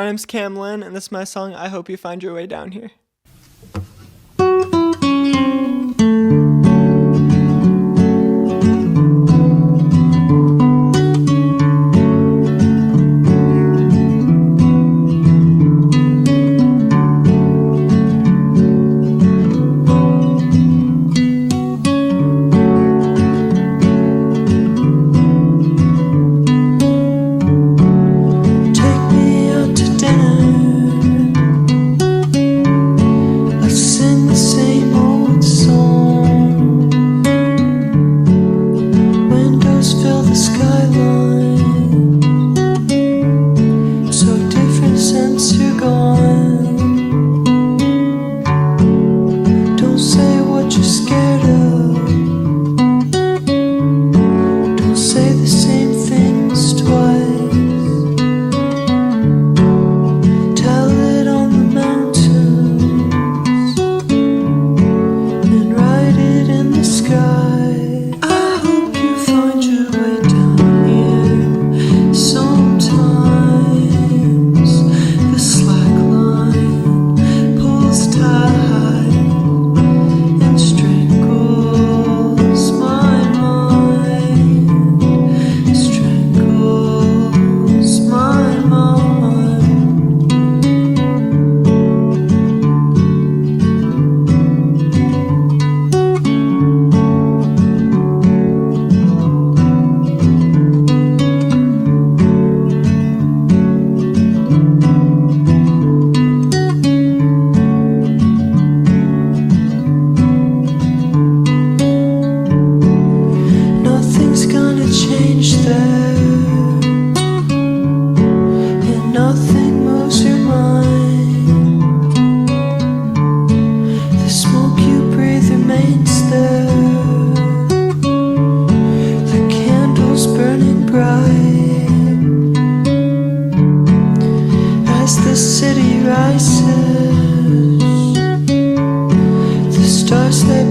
My name's Kam Lynn, and this is my song, I Hope You Find Your Way Down Here.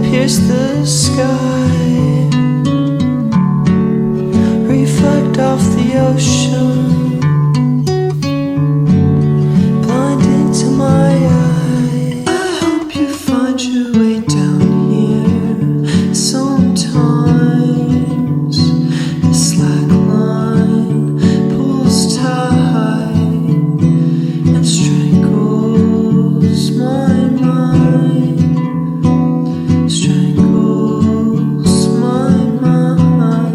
Pierce the sky, reflect off the ocean, blinding to my eye. I hope you find your way down here. Sometimes the slack line pulls tight and strangles my mind. Strangles my mind.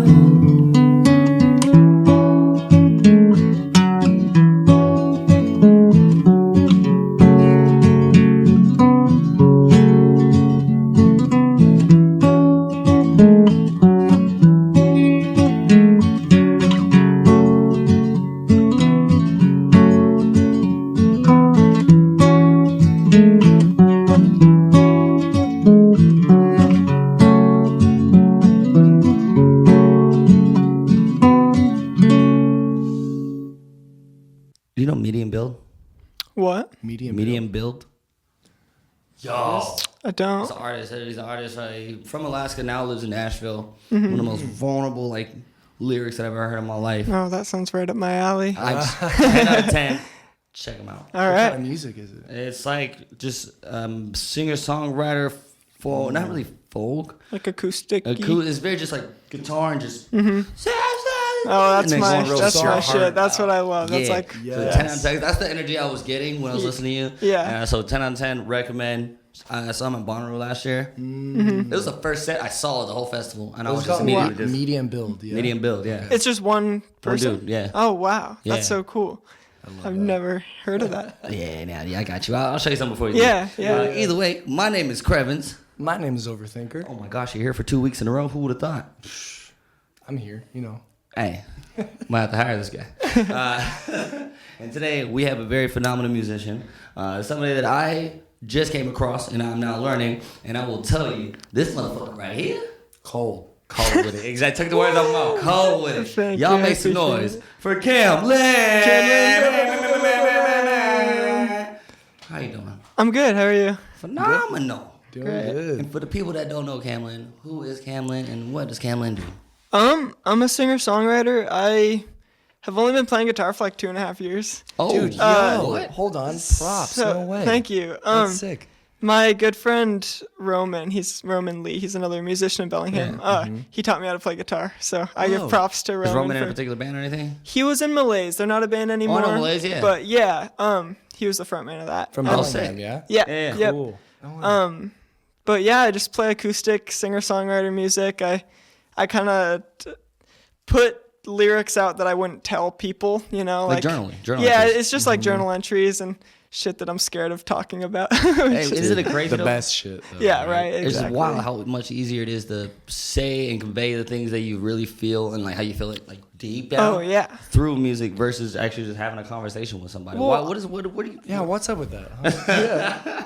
Do you know medium build? What? Medium build. Yo, I don't. he's an artist. He's an artist from Alaska. Now lives in Nashville. One of the most vulnerable lyrics that I've ever heard in my life. Oh, that sounds right up my alley. 10 out of 10. Check him out. All What right. kind of music is it? It's like just singer-songwriter, folk, not really folk. Like acoustic. It's very just like guitar and just. Oh, that's And then my going real that's my hard. shit. That's what I love. That's Yeah. like So Yes. 10 out of 10. That's the energy I was getting when I was listening to you. Yeah. So 10 out of 10. Recommend. I saw him at Bonnaroo last year. It was the first set I saw the whole festival, and I was just immediately just medium build. Yeah. medium build. Yeah. it's just one person. dude, yeah. Oh wow, Yeah. that's so cool. I've never heard of that. Yeah, I got you. I'll show you something before you. Yeah, yeah. Either way, my name is Crevens. My name is Overthinker. Oh my gosh, you're here for 2 weeks in a row. Who would have thought? I'm here. You know. Hey, might have to hire this guy. And today we have a very phenomenal musician, somebody that I just came across and I'm now learning. And I will tell you, this motherfucker right here, Cold. cold with it. Exactly. Took the words out of my mouth. Cold with it. Thank Y'all you, I make some appreciate noise it. for Kam Lynn. Kam How you doing? I'm good. How are you? Phenomenal. Doing Great. good. And for the people that don't know Kam Lynn, who is Kam Lynn and what does Kam Lynn do? I'm a singer-songwriter. I have only been playing guitar for like 2.5 years. Oh, Dude, yo, what? hold on. Props. So, No way. Thank you. That's sick. My good friend Roman, he's Roman Lee. He's another musician in Bellingham. He taught me how to play guitar, so I give props to Roman. Is Roman in a for- particular band or anything? He was in Malaise. They're not a band anymore. no, Malaise, yeah. But yeah, he was the front man of that. From Oh, Bellingham, sick. yeah? Yeah. Yep. Cool. No way. But yeah, I just play acoustic singer-songwriter music. I kind of put lyrics out that I wouldn't tell people, you know, Like journaling. Yeah, entries. it's just like journal entries and shit that I'm scared of talking about. Hey, isn't it crazy? The though? best shit. Though, Yeah, right. It's just Exactly. wild how much easier it is to say and convey the things that you really feel and like how you feel it like deep down. Oh, yeah. Through music versus actually just having a conversation with somebody. Well, what do you? Yeah, what's up with that? Huh?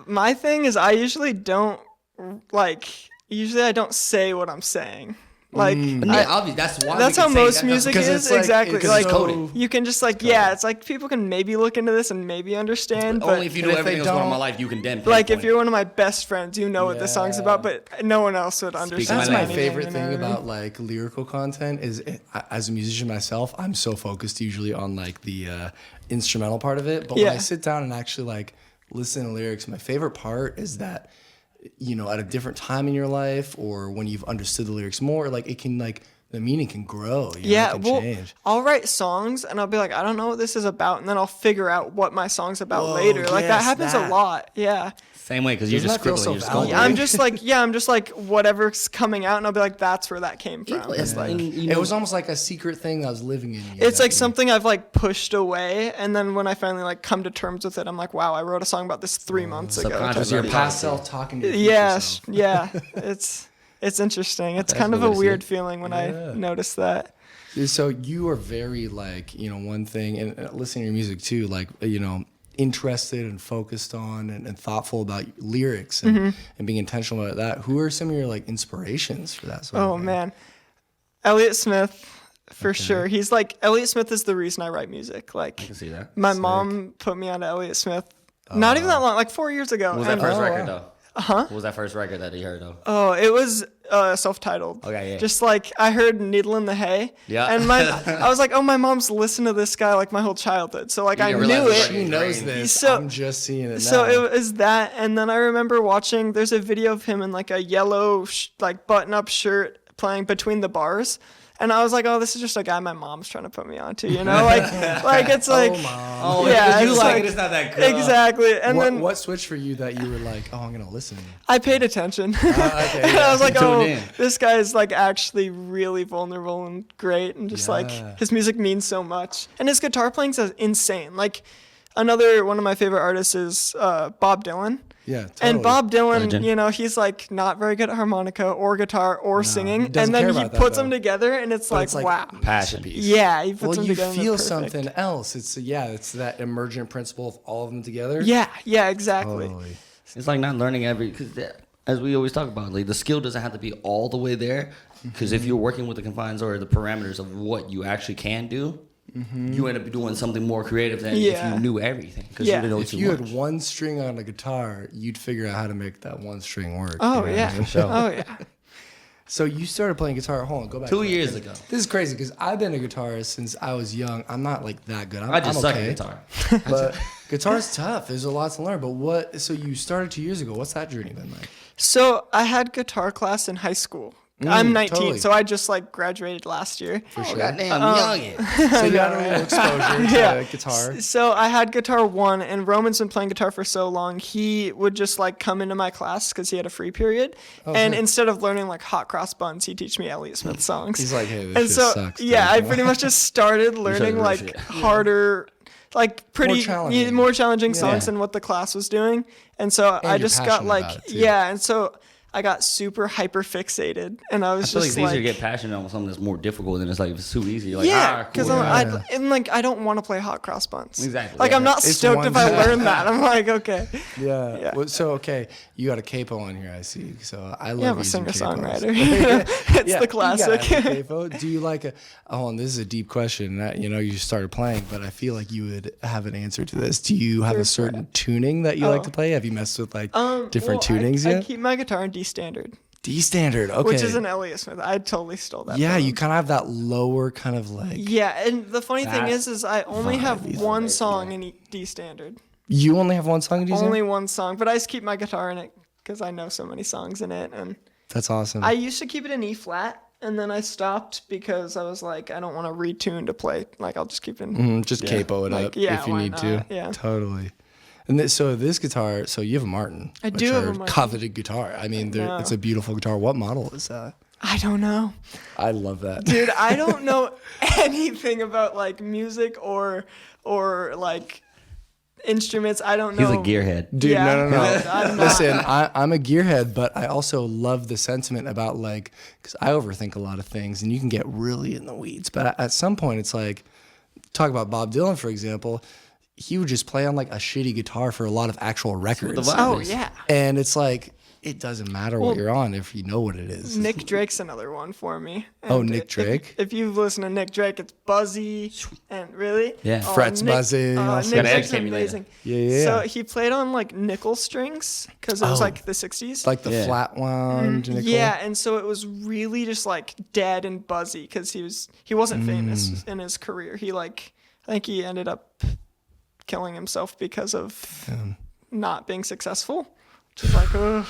My thing is I usually don't I don't say what I'm saying. Like Yeah, obviously that's why. that's we how can say most that. music Because is. it's like- Exactly. because Like it's coded. you can just like it's like people can maybe look into this and maybe understand, but Only if you know And if they everything that's going on in my don't- life, you can then. like if pinpoint you're one of my best friends, you know what the song's Yeah. about, but no one else would understand. That's my anything, favorite you know thing what I mean? about like lyrical content is as a musician myself, I'm so focused usually on like the instrumental part of it. But when I Yeah. sit down and actually like listen to lyrics, my favorite part is that, you know, at a different time in your life or when you've understood the lyrics more, like it can like the meaning can grow. You know, Yeah, it can well, change. I'll write songs and I'll be like, I don't know what this is about, and then I'll figure out what my song's about Whoa, later. Like that yes, happens that. a lot. Yeah. Same way because you're Doesn't just that feel scribbling. so You're just going. validating? I'm just like whatever's coming out, and I'll be like, that's where that came from. It's like, It was almost like a secret thing that was living in you. It's that like you- something I've like pushed away, and then when I finally like come to terms with it, I'm like, wow, I wrote a song about this 3 months ago. subconscious. It's your Already past got it. self talking to your future Yes, self. yeah. It's interesting. It's That's kind of the way a to see weird it. feeling when Yeah. I notice that. So you are very like, you know, one thing, and listening to your music too, like, you know, interested and focused on and thoughtful about lyrics and being intentional about that. Who are some of your like inspirations for that sort of Oh thing? man, Elliott Smith, for sure. He's like Elliott Smith is the reason I write music. Like I can see that. my mom put me onto Elliott Smith. Not even that long, like 4 years ago. What was that And- first Oh, record wow. though? What was that first record that you heard though? Oh, it was self-titled. Okay, yeah. Just like I heard "Needle in the Hay," Yeah. and I was like, oh, my mom's listened to this guy like my whole childhood, so like You I didn't knew realize it. it She was knows Great. this. So- I'm just seeing it now. So it was that, and then I remember watching. There's a video of him in like a yellow like button-up shirt playing Between the Bars, and I was like, oh, this is just a guy my mom's trying to put me onto, you know, like it's like, Mom. Oh, yeah, you it's like like- it? It's not that good. exactly. And then What switched for you that you were like, oh, I'm gonna listen? I paid attention. Okay, And I was like, Tuned oh, in. this guy is like actually really vulnerable and great, and just like Yeah. his music means so much, and his guitar playing's insane. Like another one of my favorite artists is Bob Dylan. Yeah, totally. And Bob Dylan, Legend. you know, he's like not very good at harmonica or guitar or singing, he doesn't and then care he about that, puts them though. together, and it's But like, it's like wow. Passion. Yeah, he puts Well, them you together. and feel they're perfect. something else. It's it's that emergent principle of all of them together. Yeah, exactly. Totally. It's like not learning because as we always talk about, like the skill doesn't have to be all the way there. Because if you're working with the confines or the parameters of what you actually can do, you end up doing something more creative than if Yeah. you knew everything. Because Yeah. you didn't know If too you much. had one string on a guitar, you'd figure out how to make that one string work. Oh you know? yeah. sure. Oh yeah. So you started playing guitar. Hold on, go back. 2 to that. years ago. This is crazy because I've been a guitarist since I was young. I'm not like that good. I just I'm suck okay, at guitar. But guitar's tough. There's a lot to learn. But what? So you started 2 years ago. What's that journey been like? So I had guitar class in high school. I'm 19, totally. so I just like graduated last year. Oh, goddamn, youngin. So you had a little exposure to Yeah. guitar. So I had guitar 1, and Roman's been playing guitar for so long. He would just like come into my class because he had a free period, and sick. instead of learning like hot cross buns, he'd teach me Elliott Smith songs. He's like, hey, this and shit so sucks. yeah, dude. I Come pretty on. much just started learning real like shit. harder, like pretty challenging. more challenging songs Yeah. than what the class was doing. And so I you're just got passionate like about it, too. and so I got super hyper fixated, and I was I feel like just it's like, easier to get passionate on something that's more difficult than it's like it's too easy. You're like, yeah, cool. because I don't want to play hot cross buns. Exactly. Like Yeah. I'm not It's stoked one if I job. learn that. I'm like, okay. Yeah. Yeah. Well, so okay, you got a capo on here. I see. So I love Yeah, I'm a using singer-songwriter. capos. It's Yeah, the classic. You got a capo. Do you like a? Oh, and this is a deep question. That, you know, you started playing, but I feel like you would have an answer to this. Do you have a certain tuning that you like to play? Have you messed with like different Well, tunings I yet? keep my guitar in D standard. D standard. Okay. which is an Elliott Smith. I totally stole that. Yeah, from you him. kind of have that lower kind of like. Yeah, and the funny thing That's is I only have these one are song in D standard. You only have one song in D standard? Only one song, but I just keep my guitar in it because I know so many songs in it. And That's awesome. I used to keep it in E flat, and then I stopped because I was like, I don't want to retune to play. Like, I'll just keep it in. Just capo it Like, up yeah, if you why need to. not? Yeah. Totally. And so this guitar, so you have a Martin. I do which have a are Martin. coveted guitar. I mean, know. it's a beautiful guitar. What model is that? I don't know. I love that. Dude, I don't know anything about like music or like instruments. I don't know. He's a gearhead. Dude, Yeah. no. I'm not. Listen, I'm a gearhead, but I also love the sentiment about like, because I overthink a lot of things, and you can get really in the weeds. But at some point, it's like, talk about Bob Dylan, for example. He would just play on like a shitty guitar for a lot of actual records, vibe Oh is. yeah. and it's like it doesn't matter Well, what you're on if you know what it is. Nick Drake's another one for me. Oh, And Nick Drake? If you've listened to Nick Drake, it's buzzy and really. Yeah. Frets buzzing, all sorts Nick of- Drake's Educate me later. amazing. Yeah. So he played on like nickel strings because it was Oh. like the 60s. like the Yeah. flat wound. nickel. Yeah, and so it was really just like dead and buzzy because he wasn't famous in his career. I think he ended up killing himself because of not being successful, which is like, ugh,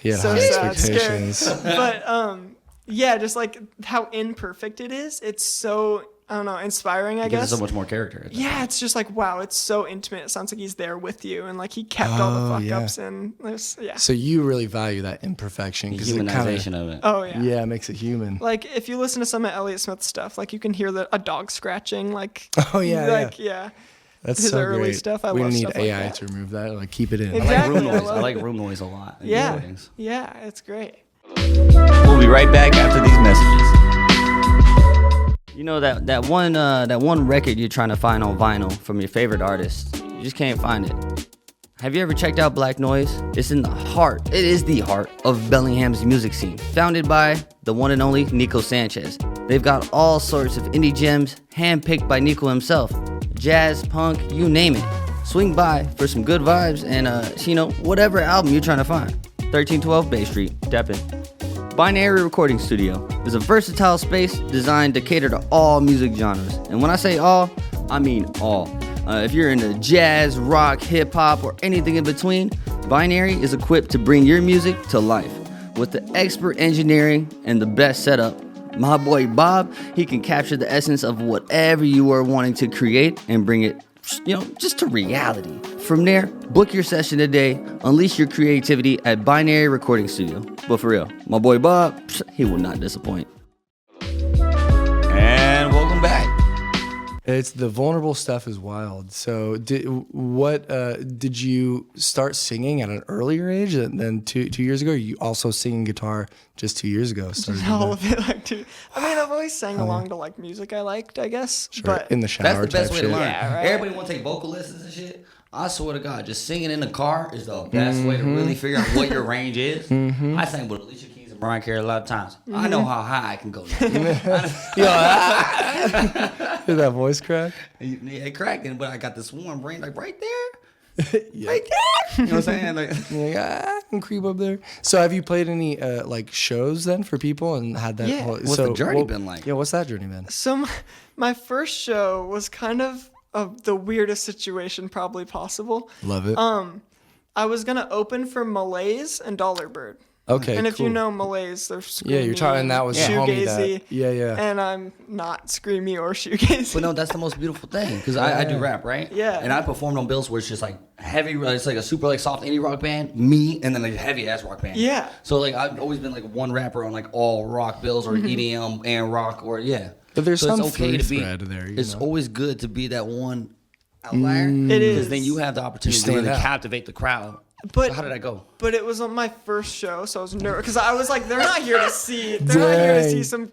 He had so high sad, scary. expectations. But yeah, just like how imperfect it is. It's so, I don't know, inspiring, I Gives guess. it so much more character. Yeah, it's just like, wow, it's so intimate. It sounds like he's there with you, and like he kept all the fuck yeah. ups in. Yeah. So you really value that imperfection The because it kind humanization of of it. Oh yeah. yeah, it makes it human. Like if you listen to some of Elliott Smith's stuff, like you can hear a dog scratching, like Oh, yeah, like yeah. That's his so early great. stuff, I we love need stuff like AI that. to remove that. Like keep it in. I like Exactly, room I noise. I love like it. room noise a lot. in Yeah, recordings. yeah, it's great. We'll be right back after these messages. You know that one record you're trying to find on vinyl from your favorite artist, you just can't find it. Have you ever checked out Black Noise? It's in the heart. It is the heart of Bellingham's music scene, founded by the one and only Nico Sanchez. They've got all sorts of indie gems, handpicked by Nico himself. Jazz, punk, you name it. Swing by for some good vibes and whatever album you're trying to find. 1312 Bay Street, Tap in. Binary Recording Studio is a versatile space designed to cater to all music genres. And when I say all, I mean all. If you're into jazz, rock, hip hop, or anything in between, Binary is equipped to bring your music to life. With the expert engineering and the best setup, my boy Bob, he can capture the essence of whatever you are wanting to create and bring it, just to reality. From there, book your session today, unleash your creativity at Binary Recording Studio. But for real, my boy Bob, he will not disappoint. And welcome back. It's the vulnerable stuff is wild. So did you start singing at an earlier age than two years ago? Or you also singing guitar just 2 years ago? All of it, like, dude. I mean, I've always sang along to like music I liked, I guess. But in the shower. That's the best type way to shit. learn. Yeah, right. Everybody want to take vocal lessons and shit. I swear to God, just singing in the car is the best way to really figure out what your range is. I sang with Alicia Keys and Mariah Carey a lot of times. I know how high I can go now. Hear that voice crack? Yeah, it cracking, but I got this warm brain like right there. Yeah. Right there. You know what I'm saying? Like, You're like, I can creep up there. So have you played any like shows then for people and had that? Yeah. What's the journey been like? Yeah, what's that journey been? So my first show was kind of the weirdest situation probably possible. Love it. I was gonna open for Malaise and Dollar Bird. Okay, And if cool. you know Malaise, they're screamy. Yeah, you're talking. That was the homie shoegazy. that. Yeah. And I'm not screamy or shoegazy. but no, that's the most beautiful thing because I do rap, right? Yeah. And I performed on bills where it's just like heavy, it's like a super like soft indie rock band, me, and then like a heavy ass rock band. Yeah. So like I've always been like one rapper on like all rock bills or EDM and rock or yeah. But there's So some it's okay to be. thread there. You It's know? always good to be that one outlier. It Because is. then you have the opportunity to stand really out. captivate the crowd. But- So how did I go? But it was on my first show, so I was nervous because I was like, they're not here to see. They're not here to Dang. see some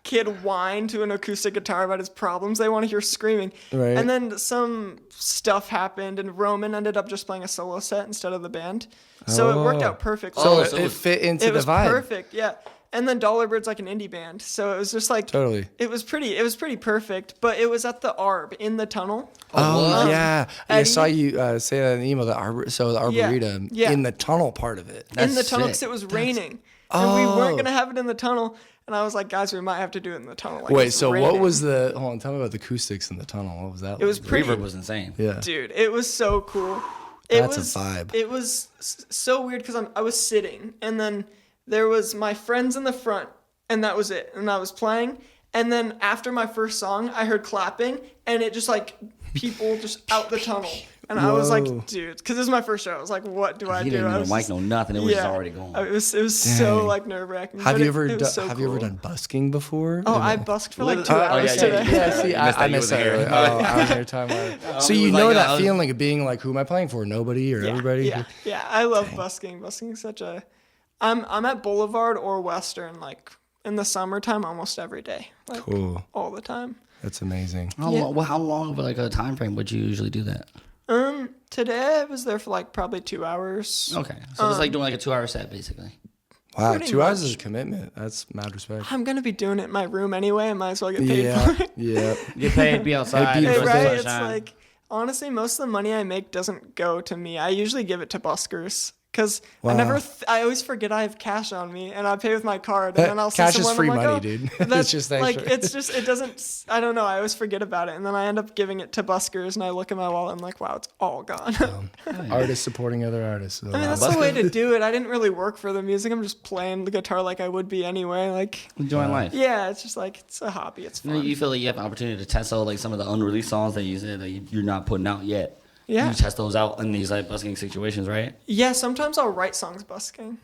kid whine to an acoustic guitar about his problems. They want to hear screaming. Right. And then some stuff happened, and Roman ended up just playing a solo set instead of the band. So it worked out perfect. Oh, So so it fit into it the was vibe. perfect, yeah. And then Dollar Bird's like an indie band, so it was just like Totally. It was pretty perfect. But it was at the Arb in the tunnel. Oh yeah, I Eddie- saw you say that in the email. The the Yeah, arboretum yeah. in the tunnel part of it. in the That's tunnel sick. because it was raining. and we weren't Oh. gonna have it in the tunnel. And I was like, guys, we might have to do it in the tunnel. Like, Wait, it's so what raining. was the? Hold on, tell me about the acoustics in the tunnel. What was that? It was like? pretty. Reverb was insane. Yeah. Dude, it was so cool. It That's a was, vibe. It was so weird because I was sitting, and then there was my friends in the front, and that was it. And I was playing, and then after my first song, I heard clapping, and it just like people just out the tunnel, and I was Whoa. like, dude, because this is my first show. I was like, what do I You do? didn't I know was the mic, just- no nothing. It was just already going. It was so Dang. like nerve wracking. Have you ever done busking before? Oh, I busked for like 2 Literally- hours yeah, today. yeah. See, You missed that. I You missed wasn't that. here. Oh, I was there time. So It you was know like, that I was- feeling of being like, who am I playing for? Nobody or everybody? Yeah, I love busking. Busking is such a. I'm at Boulevard or Western like in the summertime almost every day, like Cool. all the time. That's amazing. How long of like a time frame would you usually do that? Today I was there for like probably 2 hours. Okay, so it's like doing like a 2 hour set basically. Wow, Pretty 2 hours much. is a commitment. That's mad respect. I'm gonna be doing it in my room anyway. I might as well get paid Yeah, for it. yeah. Get paid, be outside. Hey, Hey, enjoy the right? It's sunshine. like honestly, most of the money I make doesn't go to me. I usually give it to buskers. Because I Wow. I always forget I have cash on me, and I pay with my card, and then I'll see Cash is someone, free I'm like, money, oh, dude. That's It's just like extra. it's just it doesn't. I don't know. I always forget about it, and then I end up giving it to buskers, and I look at my wallet, and I'm like, wow, it's all gone. Artists supporting other artists. So I mean, that's the way to do it. I didn't really work for the music. I'm just playing the guitar like I would be anyway. Like, Enjoying life. yeah, it's just like it's a hobby. It's You know, fun. you feel like you have an opportunity to test out like some of the unreleased songs that you said that you're not putting out yet. Yeah. You test those out in these like busking situations, right? Yeah, sometimes I'll write songs busking.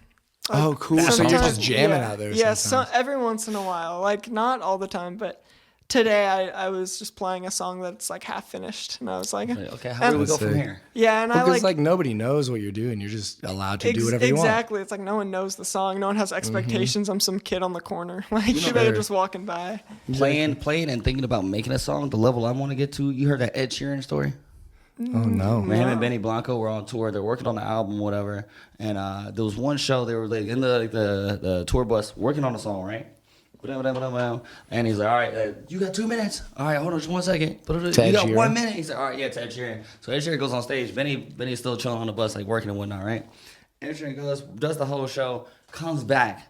Oh, cool. So you're Sometimes- just jamming yeah, out there. Yeah, sometimes. every once in a while. Like, not all the time, but today I was just playing a song that's like half finished, and I was like, Like, okay, how do we go from Sick. here? yeah, and I Because like, nobody knows what you're doing. You're just allowed to do whatever you want. exactly. It's like no one knows the song, no one has expectations. I'm some kid on the corner, like they're Sure. just walking by. Playing and thinking about making a song, the level I want to get to. You heard that Ed Sheeran story? Oh no. Man, him and Benny Blanco were on tour. They're working on the album, whatever. And there was one show they were like in the tour bus working on the song, right? And he's like, all right, you got 2 minutes. All right, hold on just 1 second. You Ed got Sheeran? 1 minute. He's like, all right, yeah, to Ed Sheeran. So Ed Sheeran goes on stage. Benny's still chilling on the bus, like working and whatnot, right? Ed Sheeran goes, does the whole show, comes back.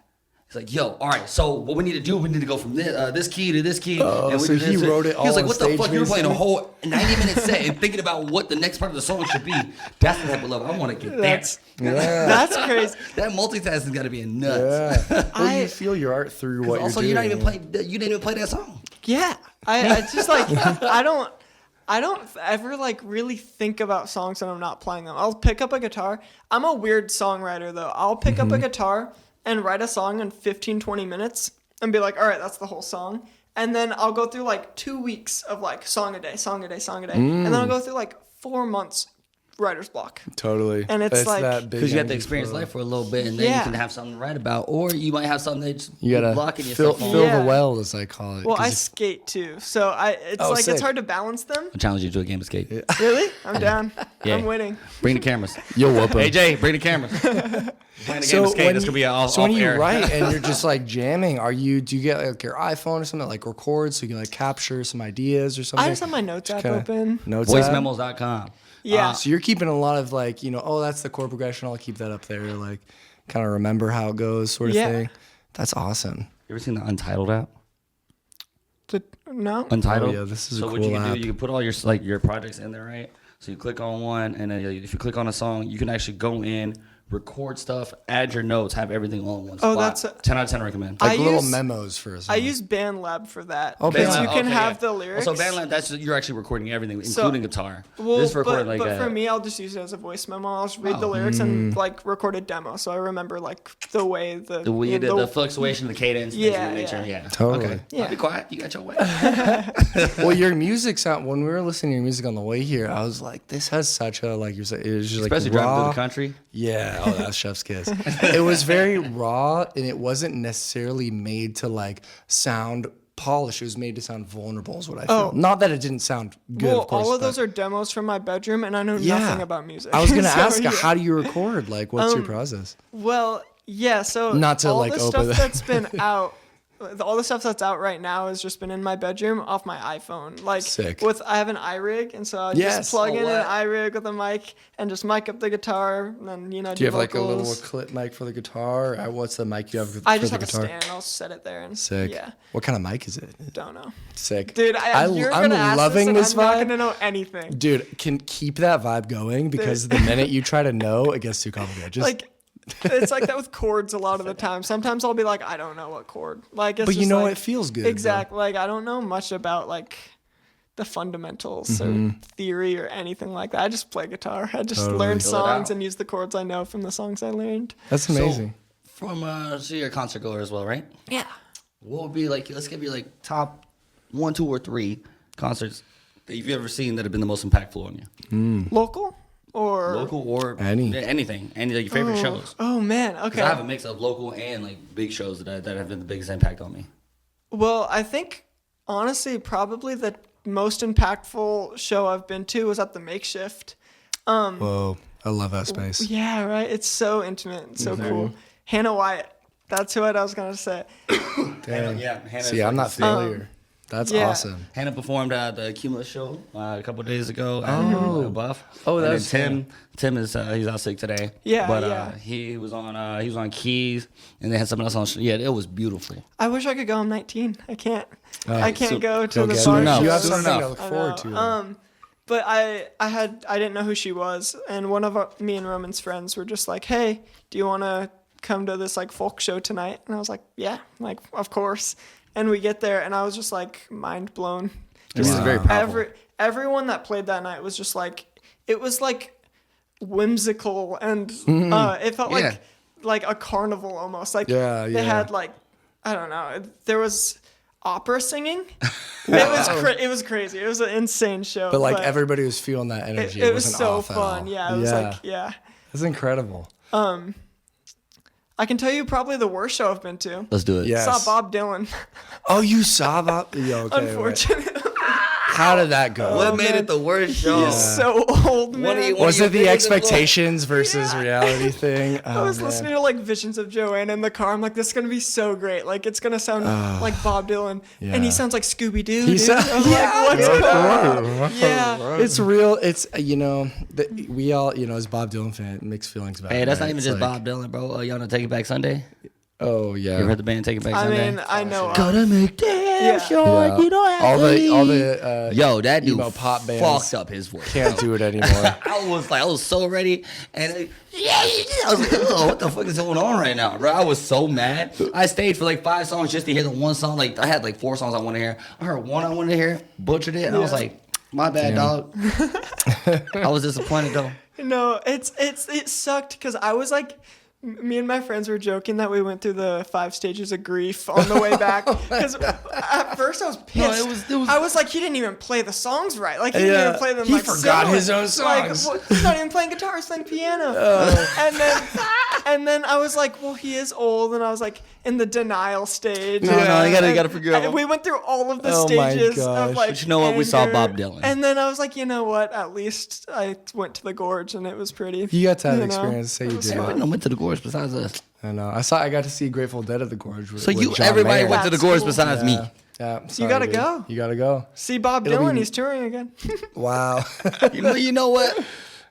He's like, yo, all right, so what we need to do, we need to go from this key to this key. Oh, and we so do he this. wrote it He was all like, on what the stage, fuck? You were playing a basically? whole 90-minute set and thinking about what the next part of the song should be. That's the type of level I want to get there. That's Yeah. that's crazy. That multitasking got to be nuts. Yeah. Well, you I- feel your art through what Also, you're you're doing. not even you didn't even play that song. Yeah, I just like I don't ever like really think about songs when I'm not playing them. I'll pick up a guitar. I'm a weird songwriter though. I'll pick up a guitar and write a song in 15, 20 minutes and be like, all right, that's the whole song. And then I'll go through like 2 weeks of like song a day. And then I'll go through like 4 months writer's block. Totally. And it's like- that big Because you have to energy experience flow. life for a little bit, and then you Yeah. can have something to write about, or you might have something that's You gotta blocking fill yourself. Yeah. the well, as I call it. Well, 'cause I if- skate too. So it's Oh, like sick. it's hard to balance them. I challenge you to a game of skate. Really? I'm down. Yeah. I'm winning. Bring the cameras. You'll whoop 'em. Hey Jay, bring the cameras. Playing a game of skate. This could be an off. so when you air. write and you're just like jamming, do you get like your iPhone or something like record so you can like capture some ideas or something? I just have my notes app Kinda open. Notes app? voicememos.com. Yeah. So you're keeping a lot of like, oh, that's the chord progression. I'll keep that up there. Like, kind of remember how it goes, sort of Yeah. thing. That's awesome. You ever seen the Untitled app? No. Untitled. Oh, yeah, this is a so what cool you can app. do, you can put all your projects in there, right? So you click on one, and then if you click on a song, you can actually go in, record stuff, add your notes, have everything all in one spot. Oh, that's 10 out of 10 recommend. Like I little use- memos for a song. I use BandLab for that. Oh, because BandLab, you can okay, have yeah. the lyrics. So BandLab, that's you're actually recording everything, So- including guitar. Well, this is recorded but, like but for me, I'll just use it as a voice memo. I'll just read the lyrics and like record a demo, so I remember like the way the way you did the fluctuation, the cadence, things of Yeah, that nature. yeah. Yeah, Totally. Okay. Yeah. Be quiet. You got your way. Well, your music sound, when we were listening to your music on the way here, I was like, this has such a, like you're saying, it was just Especially like driving raw. through the country. Yeah, oh, that's chef's kiss. It was very raw, and it wasn't necessarily made to like sound polished. It was made to sound vulnerable, is what I feel. Oh. Not that it didn't sound good. Well, of course, all of but- those are demos from my bedroom, and I know nothing about music. I was gonna So, ask, yeah. how do you record? Like, what's your process? Well, yeah. So Not to, all like, the open stuff the- that's been out, all the stuff that's out right now has just been in my bedroom off my iPhone. Like Sick. I have an iRig, and so I Yes. just plug in what? an iRig with a mic and just mic up the guitar, and then Do you have like a little vocals. clip mic for the guitar? What's the mic you have for I just the have guitar? a stand. I'll set it there and Sick. Yeah, What kind of mic is it? don't know, Sick. dude. You're I'm gonna ask loving this, this and I'm not vibe. gonna know anything. Dude, can keep that vibe going because the minute you try to know, it gets too complicated. Just Like. It's like that with chords a lot of the time. Sometimes I'll be like, I don't know what chord. Like, it's but you just know like, it feels good. Exactly. Like, I don't know much about like the fundamentals or theory or anything like that. I just play guitar. I just Totally. learn Fill it songs out. and use the chords I know from the songs I learned. That's amazing. So you're a concert goer as well, right? Yeah. What would be like? Let's give you like top 1, 2, or 3 concerts that you've ever seen that have been the most impactful on you. Local or Local or Any. anything, any like your favorite shows. Oh man. 'Cause Okay. I have a mix of local and like big shows that have been the biggest impact on me. Well, I think honestly, probably the most impactful show I've been to was at the Makeshift. Whoa, I love that space. Yeah, right. It's so intimate and so cool. Hannah Wyatt. That's who I was gonna say. Damn. Yeah, Hannah's See, I'm like not familiar. That's yeah. awesome. Hannah performed at the Cumulus show a couple days ago. Oh. Buff. Oh, And then that's Tim is he's out sick today. Yeah, but yeah. he was on keys, and they had someone else on. Yeah, it was beautiful. I wish I could go. I'm 19. I can't. I can't so- go to Go the get bar it. enough. You have shows. Soon something to enough. look forward to. though. But I didn't know who she was, and one of me and Roman's friends were just like, "Hey, do you want to come to this like folk show tonight?" And I was like, "Yeah, like of course." And we get there, and I was just like mind blown. This is very powerful. Everyone that played that night was just like, it was like whimsical, and it felt Yeah. like a carnival almost. Like Yeah, they yeah. had like, I don't know, there was opera singing. It was crazy. It was an insane show. But like everybody was feeling that energy. it was wasn't so off at fun. all. Yeah, it was like That's incredible. I can tell you probably the worst show I've been to. Let's do it. Yeah. Saw Yes. Bob Dylan. Oh, you saw that? Yeah, okay. wait. Unfortunately, How did that go? What made man. it the worst show? he's so old, man. What do you- Was What it do you the think of the expectations versus reality thing? I was listening to like Visions of Joanna in the car. I'm like, this is gonna be so great. Like, it's gonna sound like Bob Dylan, and Yeah. he sounds like Scooby Doo. He dude. sound- I'm like, what's going on? Yeah. It's real. It's we all as Bob Dylan fan, mixed feelings about it. Hey, that's not right? even It's just like, Bob Dylan, bro. Y'all know Take It Back Sunday? Oh You yeah. ever heard the band Take It Back I Sunday? mean, I know. Gotta make damn Yeah. sure Yeah. you don't have all to the leave. Yo, that dude emo pop bands fucked up his voice. can't do it anymore. I was so ready, and I was like, oh, what the fuck is going on right now, bro? I was so mad. I stayed for like 5 songs just to hear the one song. Like I had like 4 songs I want to hear. I heard one I wanted to hear, butchered it, and I was like, my bad, dog. I was disappointed though. No, it sucked because I was like, me and my friends were joking that we went through the 5 stages of grief on the way back. Because at first I was pissed. it was- I was like, he didn't even play the songs right. Like he didn't Yeah. even play them. He like, forgot similar. his own songs. Like, he's not even playing guitar. He's playing piano. And then I was like, well, he is old, and I was like in the denial stage. No, you gotta forgive him. We went through all of the Oh my stages gosh. of like. But you know what? We saw anger. Bob Dylan. And then I was like, you know what? At least I went to the gorge, and it was pretty. You got to have You know, experience. Say it you was did. fun. I went to the gorge besides us. I know. I got to see Grateful Dead at the Gorge. So with John everybody Mayer. went to the That's gorge cool. besides me. Yeah, You sorry, gotta dude. go. You gotta go. See Bob It'll Dylan, be- he's touring again. Wow. You know what?